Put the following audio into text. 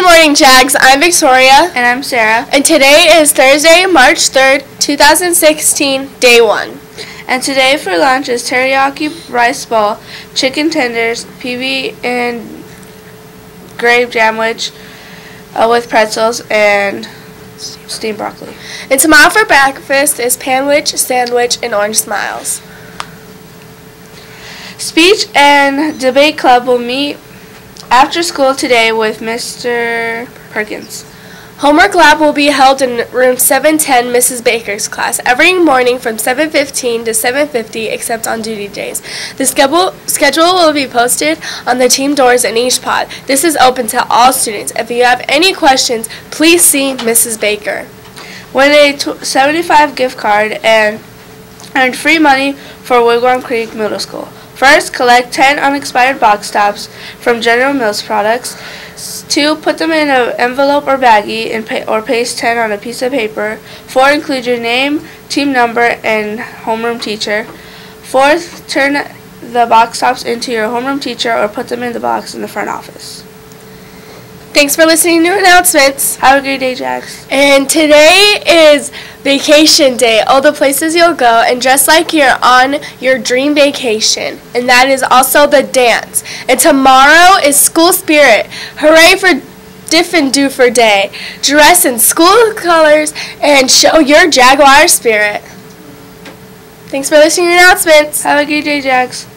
morning, Jags. I'm Victoria. And I'm Sarah. And today is Thursday, March 3rd, 2016, day 1. And today for lunch is teriyaki rice ball, chicken tenders, PB and grape sandwich with pretzels and steamed broccoli. And tomorrow for breakfast is panwich, sandwich, and orange smiles. Speech and debate club will meet after school today with Mr. Perkins. Homework lab will be held in room 710, Mrs. Baker's class, every morning from 7:15 to 7:50 except on duty days. The schedule will be posted on the team doors in each pod. This is open to all students. If you have any questions, please see Mrs. Baker. Win a $75 gift card and earn free money for Wigwam Creek Middle School. First, collect 10 unexpired box tops from General Mills products. 2, put them in an envelope or baggie or paste 10 on a piece of paper. 4, include your name, team number, and homeroom teacher. 4th, turn the box tops into your homeroom teacher or put them in the box in the front office. Thanks for listening to announcements. Have a great day, Jax. And today is vacation day, all the places you'll go and dress like you're on your dream vacation. And that is also the dance. And tomorrow is school spirit. Hooray for Diffin Doofer Day. Dress in school colors and show your Jaguar spirit. Thanks for listening to announcements. Have a great day, Jax.